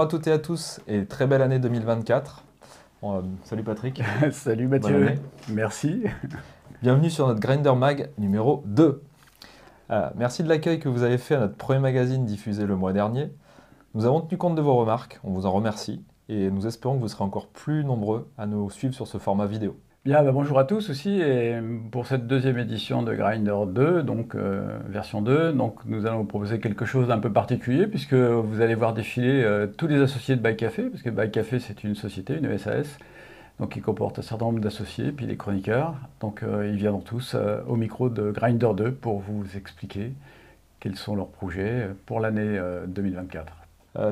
à toutes et à tous et très belle année 2024. Salut Patrick. Salut Bonne Mathieu, année. merci. Bienvenue sur notre Grinder Mag numéro 2. Merci de l'accueil que vous avez fait à notre premier magazine diffusé le mois dernier. Nous avons tenu compte de vos remarques, on vous en remercie et nous espérons que vous serez encore plus nombreux à nous suivre sur ce format vidéo. Bien, bonjour à tous aussi, et pour cette deuxième édition de Grinder 2, donc version 2, donc nous allons vous proposer quelque chose d'un peu particulier puisque vous allez voir défiler tous les associés de By Café, parce que By Café c'est une société, une SAS, donc qui comporte un certain nombre d'associés, puis les chroniqueurs, donc ils viendront tous au micro de Grinder 2 pour vous expliquer quels sont leurs projets pour l'année 2024.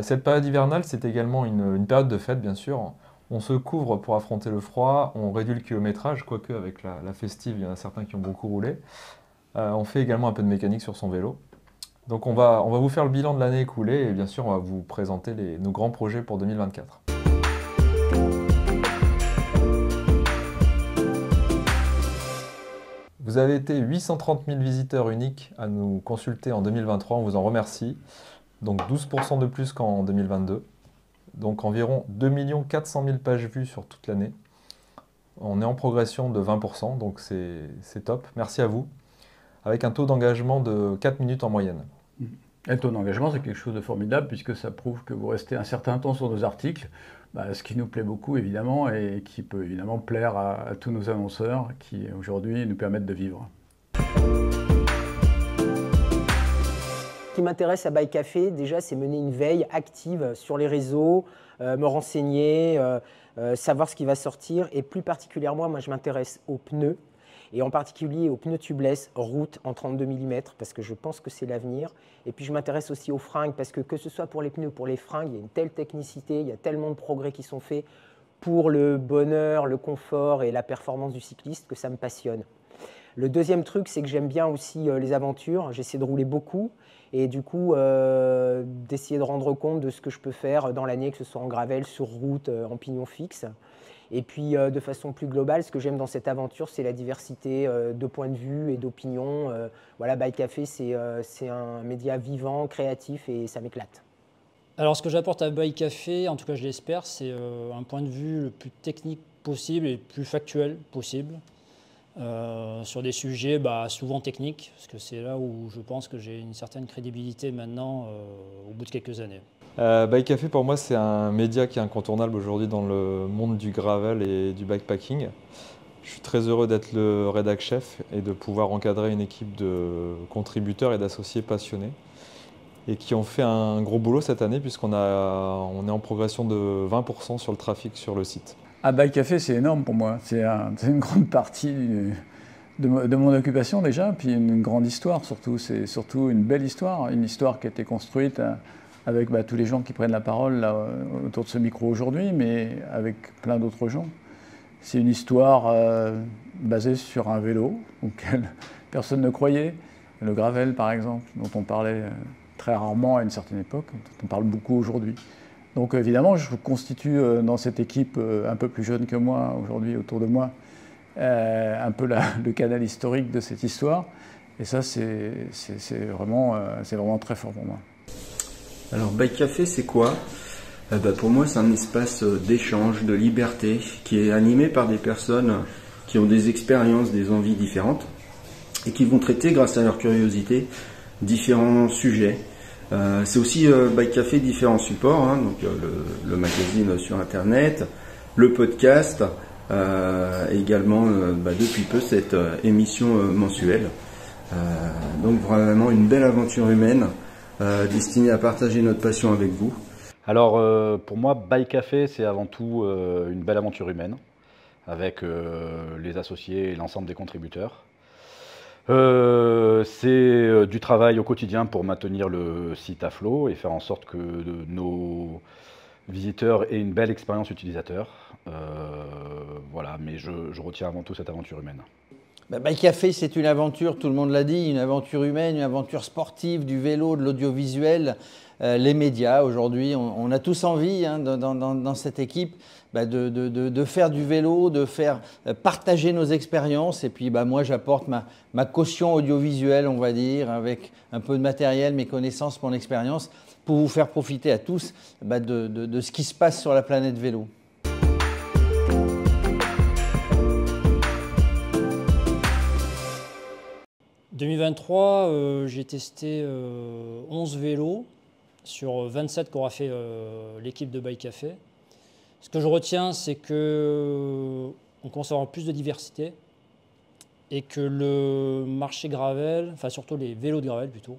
Cette période hivernale, c'est également une période de fête, bien sûr. On se couvre pour affronter le froid, on réduit le kilométrage, quoique avec la festive, il y en a certains qui ont beaucoup roulé. On fait également un peu de mécanique sur son vélo. Donc on va vous faire le bilan de l'année écoulée et bien sûr, on va vous présenter nos grands projets pour 2024. Vous avez été 830 000 visiteurs uniques à nous consulter en 2023, on vous en remercie. Donc 12% de plus qu'en 2022. Donc environ 2 400 000 pages vues sur toute l'année. On est en progression de 20%, donc c'est top. Merci à vous. Avec un taux d'engagement de 4 minutes en moyenne. Et le taux d'engagement, c'est quelque chose de formidable puisque ça prouve que vous restez un certain temps sur nos articles, ce qui nous plaît beaucoup évidemment et qui peut évidemment plaire à tous nos annonceurs qui aujourd'hui nous permettent de vivre. Ce qui m'intéresse à By Café, déjà, c'est mener une veille active sur les réseaux, me renseigner, savoir ce qui va sortir. Et plus particulièrement, moi, je m'intéresse aux pneus, et en particulier aux pneus tubeless route en 32 mm, parce que je pense que c'est l'avenir. Et puis, je m'intéresse aussi aux fringues, parce que ce soit pour les pneus ou pour les fringues, il y a une telle technicité, il y a tellement de progrès qui sont faits pour le bonheur, le confort et la performance du cycliste que ça me passionne. Le deuxième truc, c'est que j'aime bien aussi les aventures. J'essaie de rouler beaucoup et du coup, d'essayer de rendre compte de ce que je peux faire dans l'année, que ce soit en gravel, sur route, en pignon fixe. Et puis, de façon plus globale, ce que j'aime dans cette aventure, c'est la diversité de points de vue et d'opinions. Voilà, By Café, c'est un média vivant, créatif et ça m'éclate. Alors, ce que j'apporte à By Café, en tout cas je l'espère, c'est un point de vue le plus technique possible et le plus factuel possible. Sur des sujets souvent techniques, parce que c'est là où je pense que j'ai une certaine crédibilité maintenant au bout de quelques années. By Café pour moi c'est un média qui est incontournable aujourd'hui dans le monde du gravel et du bikepacking. Je suis très heureux d'être le rédac chef et de pouvoir encadrer une équipe de contributeurs et d'associés passionnés et qui ont fait un gros boulot cette année puisqu'on est en progression de 20% sur le trafic sur le site. By Café, c'est énorme pour moi. C'est une grande partie de mon occupation déjà, puis une grande histoire surtout. C'est surtout une belle histoire, une histoire qui a été construite avec tous les gens qui prennent la parole là, autour de ce micro aujourd'hui, mais avec plein d'autres gens. C'est une histoire basée sur un vélo auquel personne ne croyait. Le gravel, par exemple, dont on parlait très rarement à une certaine époque, dont on parle beaucoup aujourd'hui. Donc évidemment, je constitue dans cette équipe un peu plus jeune que moi aujourd'hui autour de moi, un peu le canal historique de cette histoire. Et ça, c'est vraiment très fort pour moi. Alors By Café, c'est quoi? Pour moi, c'est un espace d'échange, de liberté, qui est animé par des personnes qui ont des expériences, des envies différentes, et qui vont traiter, grâce à leur curiosité, différents sujets. C'est aussi By Café différents supports, donc le magazine sur internet, le podcast, également depuis peu cette émission mensuelle. Donc vraiment une belle aventure humaine destinée à partager notre passion avec vous. Alors pour moi, By Café, c'est avant tout une belle aventure humaine avec les associés et l'ensemble des contributeurs. C'est du travail au quotidien pour maintenir le site à flot et faire en sorte que nos visiteurs aient une belle expérience utilisateur. Voilà, mais je retiens avant tout cette aventure humaine. Bike Café, c'est une aventure, tout le monde l'a dit, une aventure humaine, une aventure sportive, du vélo, de l'audiovisuel, les médias. Aujourd'hui, on a tous envie dans cette équipe de faire du vélo, de faire partager nos expériences. Et puis moi, j'apporte ma caution audiovisuelle, on va dire, avec un peu de matériel, mes connaissances, mon expérience, pour vous faire profiter à tous de ce qui se passe sur la planète vélo. En 2023, j'ai testé 11 vélos sur 27 qu'aura fait l'équipe de Bike Café. Ce que je retiens, c'est qu'on commence à avoir plus de diversité et que le marché gravel, enfin surtout les vélos de gravel plutôt,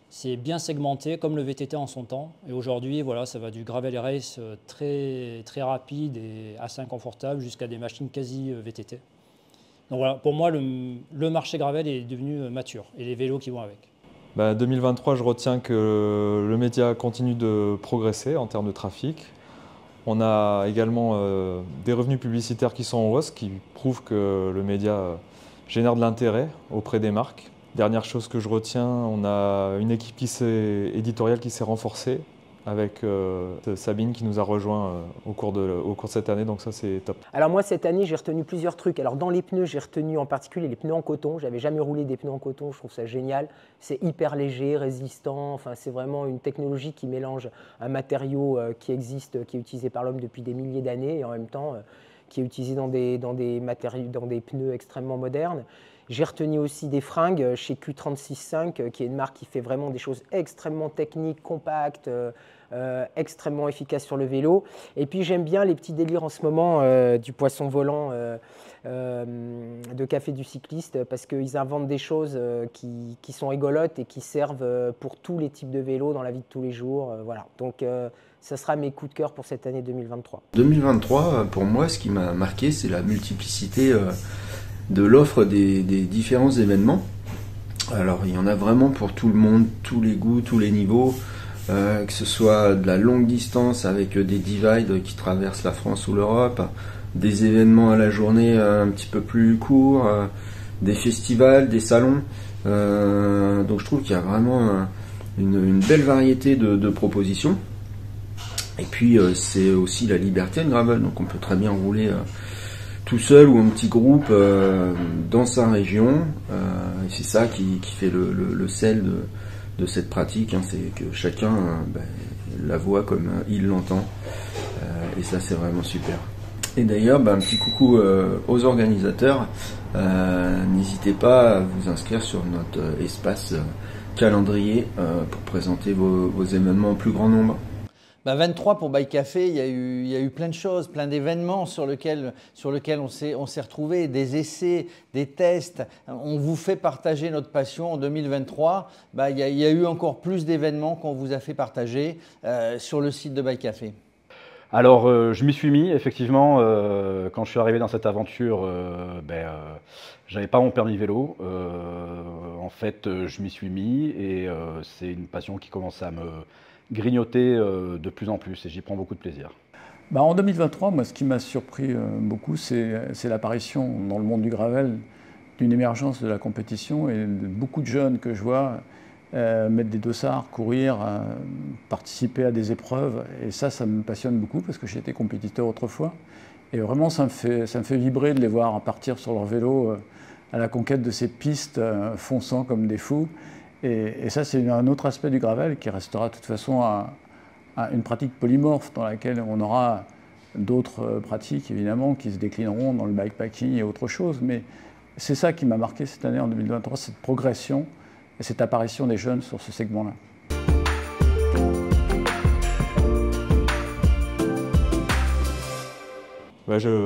c'est bien segmenté comme le VTT en son temps. Et aujourd'hui, voilà, ça va du gravel race très, très rapide et assez inconfortable jusqu'à des machines quasi VTT. Donc voilà, pour moi, le marché gravel est devenu mature et les vélos qui vont avec. 2023, je retiens que le média continue de progresser en termes de trafic. On a également des revenus publicitaires qui sont en hausse, qui prouvent que le média génère de l'intérêt auprès des marques. Dernière chose que je retiens, on a une équipe éditoriale qui s'est renforcée avec Sabine qui nous a rejoint au cours de cette année, donc ça c'est top. Alors moi cette année j'ai retenu plusieurs trucs. Alors dans les pneus j'ai retenu en particulier les pneus en coton. J'avais jamais roulé des pneus en coton, je trouve ça génial. C'est hyper léger, résistant, enfin c'est vraiment une technologie qui mélange un matériau qui existe, qui est utilisé par l'homme depuis des milliers d'années et en même temps qui est utilisé dans des pneus extrêmement modernes. J'ai retenu aussi des fringues chez Q365, qui est une marque qui fait vraiment des choses extrêmement techniques, compactes, extrêmement efficaces sur le vélo. Et puis j'aime bien les petits délires en ce moment du poisson volant de Café du Cycliste, parce qu'ils inventent des choses qui sont rigolotes et qui servent pour tous les types de vélos dans la vie de tous les jours. Voilà. Donc ça sera mes coups de cœur pour cette année 2023. 2023, pour moi, ce qui m'a marqué, c'est la multiplicité de l'offre des différents événements. Alors il y en a vraiment pour tout le monde, tous les goûts, tous les niveaux, que ce soit de la longue distance avec des divides qui traversent la France ou l'Europe, des événements à la journée un petit peu plus courts, des festivals, des salons. Donc je trouve qu'il y a vraiment une belle variété de propositions. Et puis c'est aussi la liberté de gravel, donc on peut très bien rouler tout seul ou en petit groupe dans sa région. Et c'est ça qui fait le sel de cette pratique, c'est que chacun la voit comme il l'entend. Et ça c'est vraiment super. Et d'ailleurs, un petit coucou aux organisateurs. N'hésitez pas à vous inscrire sur notre espace calendrier pour présenter vos événements en plus grand nombre. 23 pour Bike Café, il y a eu plein de choses, plein d'événements sur lesquels on s'est retrouvés, des essais, des tests. On vous fait partager notre passion en 2023. Il y a eu encore plus d'événements qu'on vous a fait partager sur le site de Bike Café. Alors, je m'y suis mis, effectivement, quand je suis arrivé dans cette aventure, j'avais pas mon permis vélo. En fait, je m'y suis mis et c'est une passion qui commence à me grignoter de plus en plus et j'y prends beaucoup de plaisir. En 2023, moi, ce qui m'a surpris beaucoup, c'est l'apparition dans le monde du gravel d'une émergence de la compétition et de beaucoup de jeunes que je vois mettre des dossards, courir, participer à des épreuves. Et ça me passionne beaucoup parce que j'étais compétiteur autrefois. Et vraiment, ça me fait vibrer de les voir partir sur leur vélo à la conquête de ces pistes, fonçant comme des fous. Et ça, c'est un autre aspect du gravel qui restera de toute façon une pratique polymorphe dans laquelle on aura d'autres pratiques, évidemment, qui se déclineront dans le bikepacking et autre chose. Mais c'est ça qui m'a marqué cette année en 2023, cette progression et cette apparition des jeunes sur ce segment-là.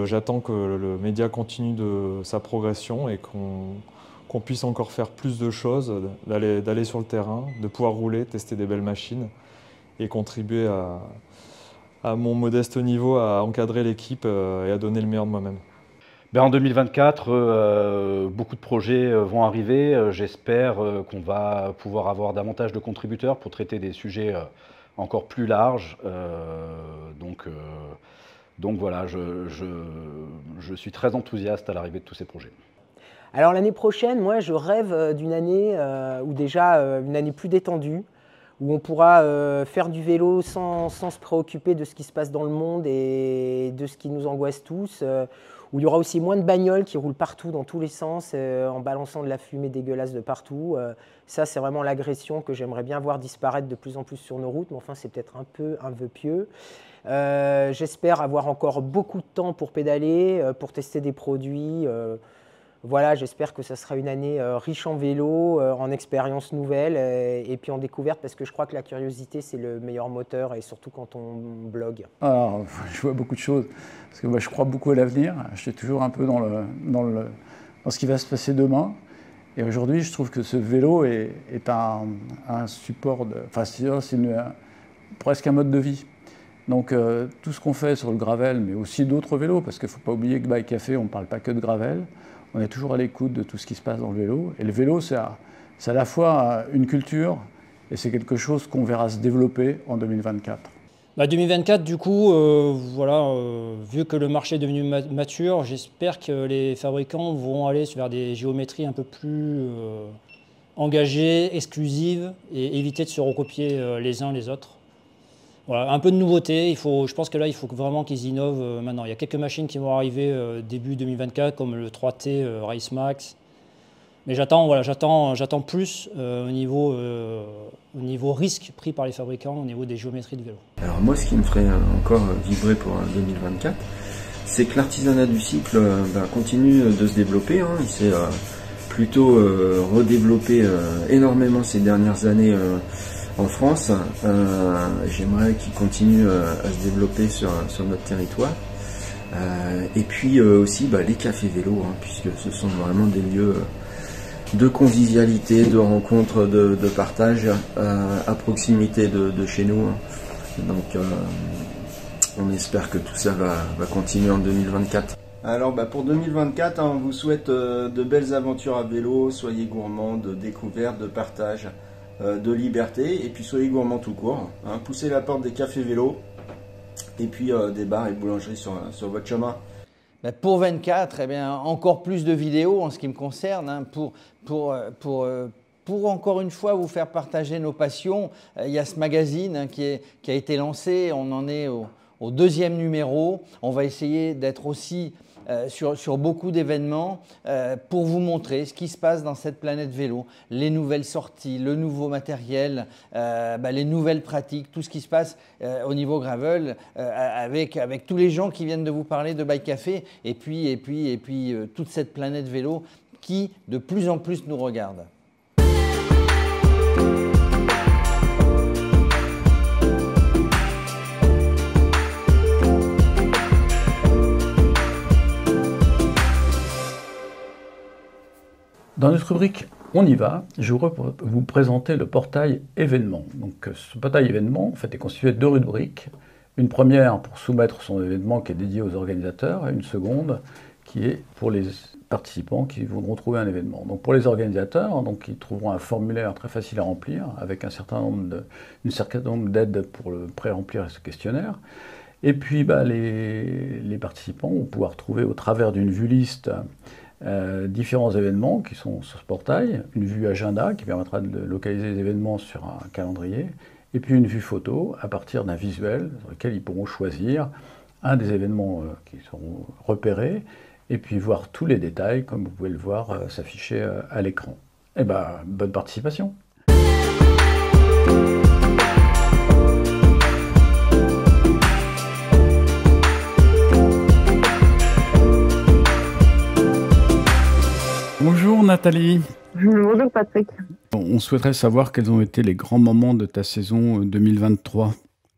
J'attends que le média continue de sa progression et qu'on puisse encore faire plus de choses, d'aller sur le terrain, de pouvoir rouler, tester des belles machines et contribuer à mon modeste niveau à encadrer l'équipe et à donner le meilleur de moi-même. En 2024, beaucoup de projets vont arriver. J'espère qu'on va pouvoir avoir davantage de contributeurs pour traiter des sujets encore plus larges. Donc voilà, je suis très enthousiaste à l'arrivée de tous ces projets. Alors l'année prochaine, moi je rêve d'une année ou déjà une année plus détendue, où on pourra faire du vélo sans se préoccuper de ce qui se passe dans le monde et de ce qui nous angoisse tous, où il y aura aussi moins de bagnoles qui roulent partout dans tous les sens en balançant de la fumée dégueulasse de partout. Ça c'est vraiment l'agression que j'aimerais bien voir disparaître de plus en plus sur nos routes, mais enfin c'est peut-être un peu un vœu pieux. J'espère avoir encore beaucoup de temps pour pédaler, pour tester des produits. Voilà, j'espère que ça sera une année riche en vélo, en expériences nouvelles et puis en découvertes, parce que je crois que la curiosité, c'est le meilleur moteur, et surtout quand on blogue. Alors, je vois beaucoup de choses, parce que moi, je crois beaucoup à l'avenir. Je suis toujours un peu dans ce qui va se passer demain. Et aujourd'hui, je trouve que ce vélo est un support, c'est presque un mode de vie. Donc tout ce qu'on fait sur le gravel, mais aussi d'autres vélos, parce qu'il ne faut pas oublier que Bike Café, on ne parle pas que de gravel. On est toujours à l'écoute de tout ce qui se passe dans le vélo. Et le vélo, c'est à la fois une culture et c'est quelque chose qu'on verra se développer en 2024. 2024, du coup, vu que le marché est devenu mature, j'espère que les fabricants vont aller vers des géométries un peu plus engagées, exclusives, et éviter de se recopier les uns les autres. Voilà, un peu de nouveauté. Je pense que là, il faut vraiment qu'ils innovent maintenant. Il y a quelques machines qui vont arriver début 2024, comme le 3T Race Max. Mais j'attends plus au niveau risque pris par les fabricants, au niveau des géométries de vélo. Alors moi, ce qui me ferait encore vibrer pour 2024, c'est que l'artisanat du cycle continue de se développer. Il s'est plutôt redéveloppé énormément ces dernières années en France. J'aimerais qu'il continue à se développer sur notre territoire. Et puis aussi les cafés vélos, puisque ce sont vraiment des lieux de convivialité, de rencontres, de partage à proximité de chez nous. Donc on espère que tout ça va continuer en 2024. Alors pour 2024, on vous souhaite de belles aventures à vélo, soyez gourmands de découvertes, de partage, de liberté, et puis soyez gourmands tout court. Poussez la porte des cafés vélos et puis des bars et boulangeries sur votre chemin. Pour 24, encore plus de vidéos en ce qui me concerne, pour encore une fois vous faire partager nos passions. Il y a ce magazine qui a été lancé, on en est au 2e numéro. On va essayer d'être aussi sur beaucoup d'événements pour vous montrer ce qui se passe dans cette planète vélo, les nouvelles sorties, le nouveau matériel, les nouvelles pratiques, tout ce qui se passe au niveau gravel avec tous les gens qui viennent de vous parler de Bike Café et puis toute cette planète vélo qui de plus en plus nous regarde. Dans notre rubrique On y va, je voudrais vous présenter le portail événements. Donc, ce portail événements est constitué de 2 rubriques. Une première pour soumettre son événement qui est dédié aux organisateurs, et une seconde qui est pour les participants qui voudront trouver un événement. Donc pour les organisateurs, ils trouveront un formulaire très facile à remplir avec un certain nombre d'aides pour pré-remplir ce questionnaire. Et puis les participants vont pouvoir trouver au travers d'une vue liste différents événements qui sont sur ce portail, une vue agenda qui permettra de localiser les événements sur un calendrier, et puis une vue photo à partir d'un visuel sur lequel ils pourront choisir un des événements qui seront repérés, et puis voir tous les détails, comme vous pouvez le voir s'afficher à l'écran. Bonne participation! Bonjour Nathalie. Bonjour Patrick. On souhaiterait savoir quels ont été les grands moments de ta saison 2023.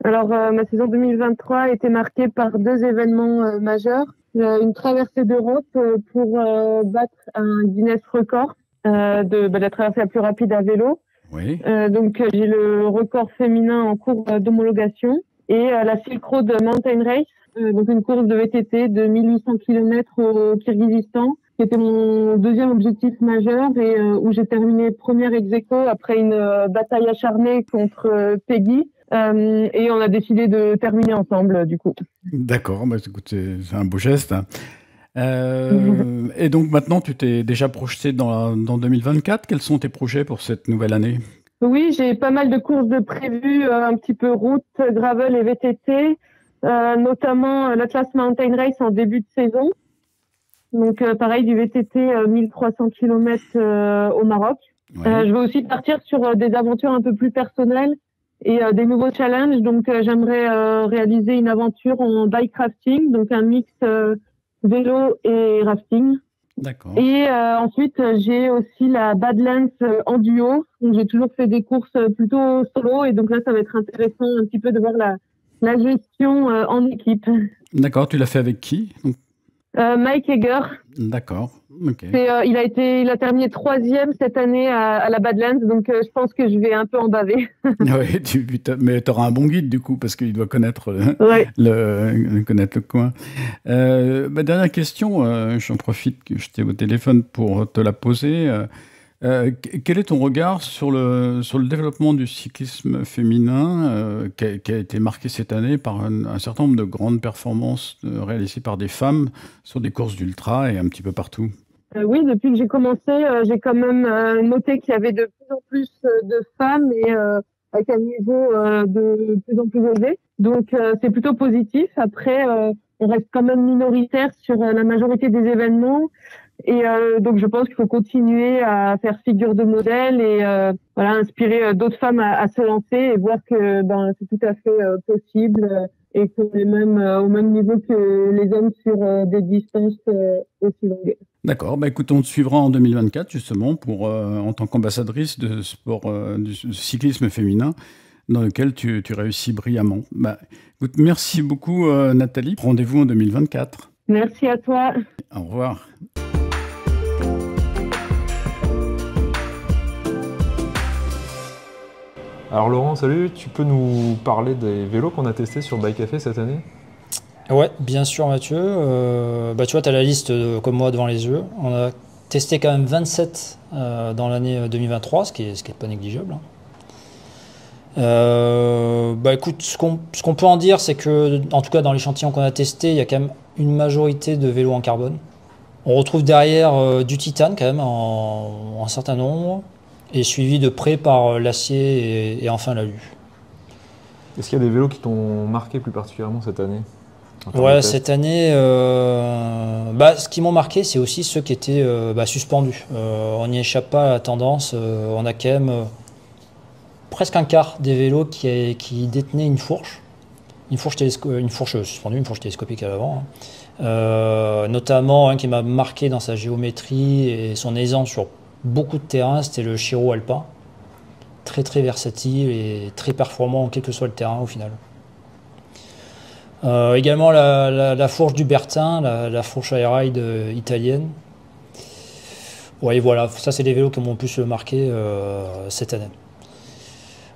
Alors ma saison 2023 a été marquée par 2 événements majeurs. Une traversée d'Europe pour battre un Guinness record de la traversée la plus rapide à vélo. Oui. Donc j'ai le record féminin en cours d'homologation et la Silk Road Mountain Race, donc une course de VTT de 1800 km au Kirghizistan, qui était mon 2e objectif majeur et où j'ai terminé première ex-aequo après une bataille acharnée contre Peggy. Et on a décidé de terminer ensemble, du coup. D'accord, écoute, c'est un beau geste. Et donc maintenant, tu t'es déjà projeté dans 2024. Quels sont tes projets pour cette nouvelle année? Oui, j'ai pas mal de courses de prévues, un petit peu route, gravel et VTT, notamment l'Atlas Mountain Race en début de saison. Donc pareil, du VTT 1300 km au Maroc. Ouais. Je vais aussi partir sur des aventures un peu plus personnelles et des nouveaux challenges. Donc j'aimerais réaliser une aventure en bike rafting, donc un mix vélo et rafting. D'accord. Et ensuite, j'ai aussi la Badlands en duo. Donc, j'ai toujours fait des courses plutôt solo. Et donc là, ça va être intéressant un petit peu de voir la gestion en équipe. D'accord, tu l'as fait avec qui? Mike Eger. D'accord, ok. Il a terminé 3e cette année à la Badlands. Donc, je pense que je vais un peu en baver. Oui, mais tu auras un bon guide du coup, parce qu'il doit connaître Ouais. connaître le coin. Ma dernière question, j'en profite que je t'ai au téléphone pour te la poser. Quel est ton regard sur le développement du cyclisme féminin qui a été marqué cette année par un certain nombre de grandes performances réalisées par des femmes sur des courses d'ultra et un petit peu partout? Oui, depuis que j'ai commencé, j'ai quand même noté qu'il y avait de plus en plus de femmes et avec un niveau de plus en plus élevé. Donc, c'est plutôt positif. Après, on reste quand même minoritaire sur la majorité des événements. Et donc, je pense qu'il faut continuer à faire figure de modèle et voilà, inspirer d'autres femmes à se lancer et voir que c'est tout à fait possible et qu'on est même au même niveau que les hommes sur des distances aussi longues. D'accord, bah écoute, on te suivra en 2024 justement en tant qu'ambassadrice de sport, du cyclisme féminin dans lequel tu réussis brillamment. Bah, écoute, merci beaucoup Nathalie, rendez-vous en 2024. Merci à toi. Au revoir. Alors Laurent, salut, tu peux nous parler des vélos qu'on a testés sur Bike Café cette année? Ouais, bien sûr Mathieu. Tu vois, tu as la liste comme moi devant les yeux. On a testé quand même 27 dans l'année 2023, ce qui est pas négligeable. Écoute, ce qu'on peut en dire, c'est que, en tout cas dans l'échantillon qu'on a testé, il y a quand même une majorité de vélos en carbone. On retrouve derrière du titane quand même en un certain nombre, et suivi de près par l'acier et enfin l'alu. Est-ce qu'il y a des vélos qui t'ont marqué plus particulièrement cette année? Ouais, cette année, ce qui m'ont marqué, c'est aussi ceux qui étaient suspendus. On n'y échappe pas à la tendance. On a quand même presque un quart des vélos qui détenaient une fourche suspendue, une fourche télescopique à l'avant. Notamment un qui m'a marqué dans sa géométrie et son aisance sur beaucoup de terrain, c'était le Chiro Alpin. Très très versatile et très performant quel que soit le terrain au final. Également la fourche du Bertin, la fourche Airride italienne. Ouais, voilà, ça c'est les vélos qui m'ont le plus marqué cette année.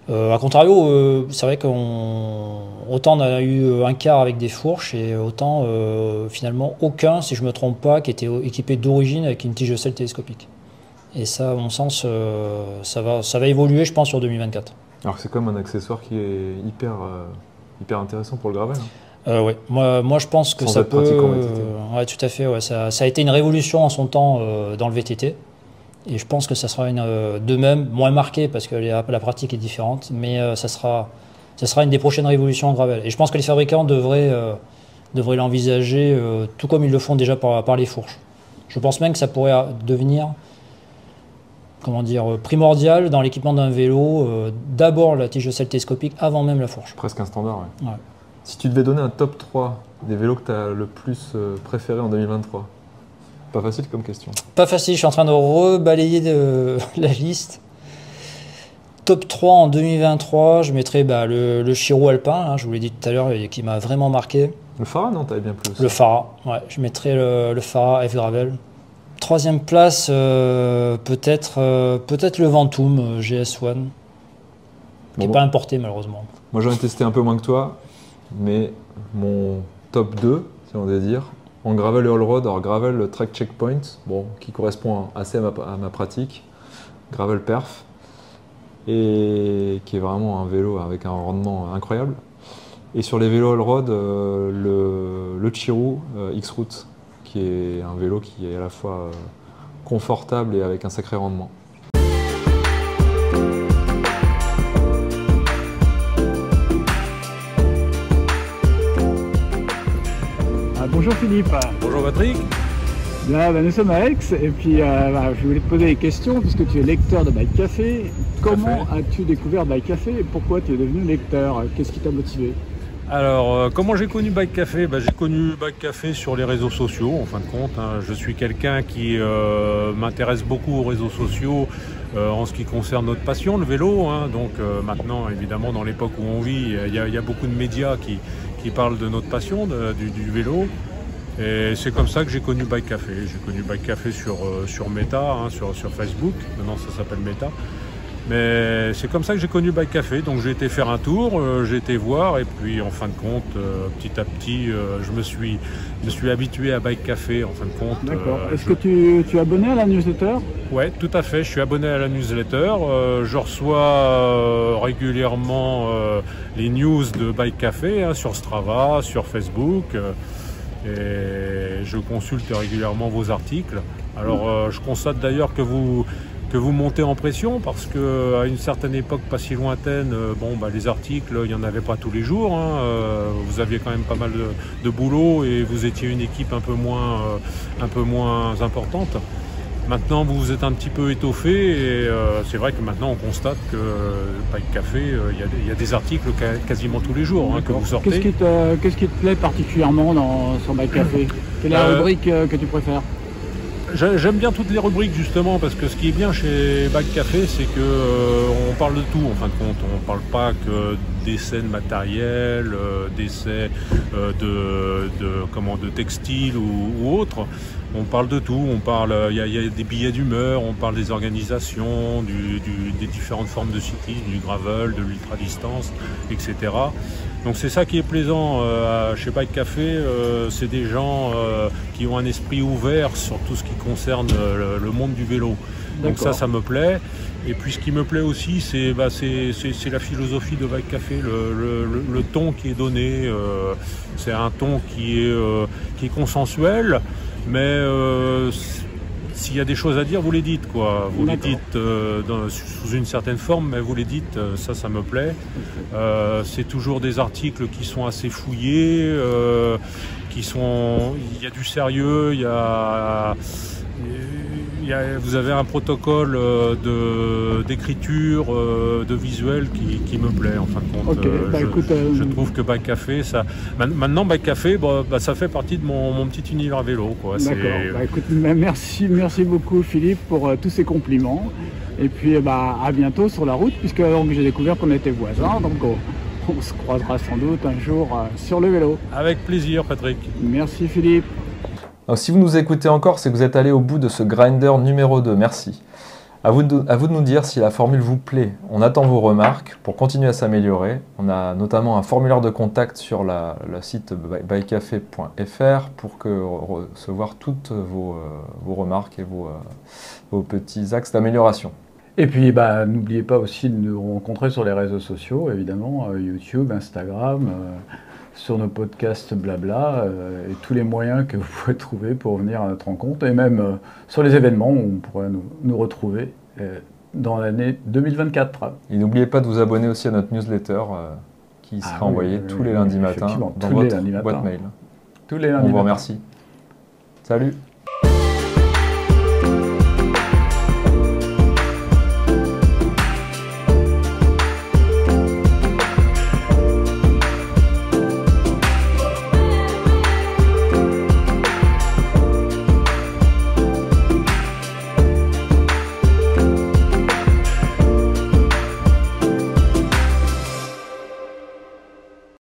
A contrario, c'est vrai qu'autant on a eu un quart avec des fourches et autant finalement aucun, si je ne me trompe pas, qui était équipé d'origine avec une tige de selle télescopique. Et ça, à mon sens, ça va évoluer, je pense, sur 2024. Alors que c'est comme un accessoire qui est hyper intéressant pour le gravel. Ouais. Moi, je pense que ça peut. Ouais, tout à fait. Ouais. Ça a été une révolution en son temps dans le VTT. Et je pense que ça sera de même, moins marqué parce que la pratique est différente, mais ça sera une des prochaines révolutions en gravel. Et je pense que les fabricants devraient l'envisager tout comme ils le font déjà par les fourches. Je pense même que ça pourrait devenir primordial dans l'équipement d'un vélo, d'abord la tige de selle télescopique avant même la fourche. Presque un standard, ouais. Ouais. Si tu devais donner un top 3 des vélos que tu as le plus préféré en 2023, pas facile comme question. Pas facile, je suis en train de rebalayer la liste. Top 3 en 2023, je mettrais le Chiro Alpin, je vous l'ai dit tout à l'heure, qui m'a vraiment marqué. Le Phara, non, t'avais bien plus. Le Phara, ouais, je mettrais le Phara F Gravel. Troisième place, peut-être le Ventoum GS1, qui n'est pas importé malheureusement. Moi j'en ai testé un peu moins que toi, mais mon top 2, si on veut dire, en gravel et all-road, alors gravel track checkpoint, qui correspond assez à ma pratique, gravel perf, et qui est vraiment un vélo avec un rendement incroyable. Et sur les vélos all-road, le Chirou X-Route, qui est un vélo qui est à la fois confortable et avec un sacré rendement. Bonjour Philippe. Bonjour Patrick. Là, nous sommes à Aix et puis je voulais te poser des questions puisque tu es lecteur de Bike Café. Comment as-tu découvert Bike Café et pourquoi tu es devenu lecteur? Qu'est-ce qui t'a motivé? Alors, comment j'ai connu Bike Café? J'ai connu Bike Café sur les réseaux sociaux, en fin de compte. Je suis quelqu'un qui m'intéresse beaucoup aux réseaux sociaux en ce qui concerne notre passion, le vélo. Donc maintenant, évidemment, dans l'époque où on vit, il y a beaucoup de médias qui parlent de notre passion, du vélo. Et c'est comme ça que j'ai connu Bike Café. J'ai connu Bike Café sur Meta, sur Facebook. Maintenant, ça s'appelle Meta. Mais c'est comme ça que j'ai connu Bike Café. Donc j'ai été faire un tour, j'ai été voir. Et puis en fin de compte, petit à petit, je me suis habitué à Bike Café, en fin de compte. D'accord. Est-ce que tu es abonné à la newsletter? Ouais, tout à fait. Je suis abonné à la newsletter. Je reçois régulièrement les news de Bike Café sur Strava, sur Facebook. Et je consulte régulièrement vos articles. Alors je constate d'ailleurs que vous montez en pression parce qu'à une certaine époque pas si lointaine, les articles, il n'y en avait pas tous les jours. Vous aviez quand même pas mal de boulot et vous étiez une équipe un peu moins importante. Maintenant, vous vous êtes un petit peu étoffé et c'est vrai que maintenant, on constate que Bike Café, il y a des articles quasiment tous les jours que vous sortez. Qu'est-ce qui te plaît particulièrement sur Bike Café? Quelle est la rubrique que tu préfères? J'aime bien toutes les rubriques justement parce que ce qui est bien chez Bike Café, c'est qu'on parle de tout en fin de compte. On ne parle pas que d'essais de matériel, d'essais de textile ou autre. On parle de tout, il y a des billets d'humeur, on parle des organisations, des différentes formes de cyclisme, du gravel, de l'ultra-distance, etc. Donc c'est ça qui est plaisant chez Bike Café, c'est des gens qui ont un esprit ouvert sur tout ce qui concerne le monde du vélo. Donc ça me plaît. Et puis ce qui me plaît aussi, c'est la philosophie de Bike Café, le ton qui est donné. C'est un ton qui est consensuel, mais s'il y a des choses à dire, vous les dites, quoi. Vous les dites sous une certaine forme, mais vous les dites, ça me plaît. C'est toujours des articles qui sont assez fouillés, il y a du sérieux, vous avez un protocole d'écriture, de visuel qui me plaît en fin de compte. Je trouve que Bike Café, maintenant Bike Café, ça fait partie de mon petit univers vélo, quoi. D'accord. Écoute, merci beaucoup Philippe pour tous ces compliments. Et puis à bientôt sur la route, puisque j'ai découvert qu'on était voisins, donc on se croisera sans doute un jour sur le vélo. Avec plaisir Patrick. Merci Philippe. Alors, si vous nous écoutez encore, c'est que vous êtes allé au bout de ce grinder numéro 2, merci. À vous de nous dire si la formule vous plaît. On attend vos remarques pour continuer à s'améliorer. On a notamment un formulaire de contact sur le site bikecafé.fr pour recevoir toutes vos remarques et vos petits axes d'amélioration. Et puis n'oubliez pas aussi de nous rencontrer sur les réseaux sociaux, évidemment, YouTube, Instagram, sur nos podcasts blabla et tous les moyens que vous pouvez trouver pour venir à notre rencontre et même sur les événements où on pourrait nous retrouver dans l'année 2024. Et n'oubliez pas de vous abonner aussi à notre newsletter qui sera envoyée tous les lundis matins dans votre boîte mail. Tous les lundis matins. On vous remercie. Salut.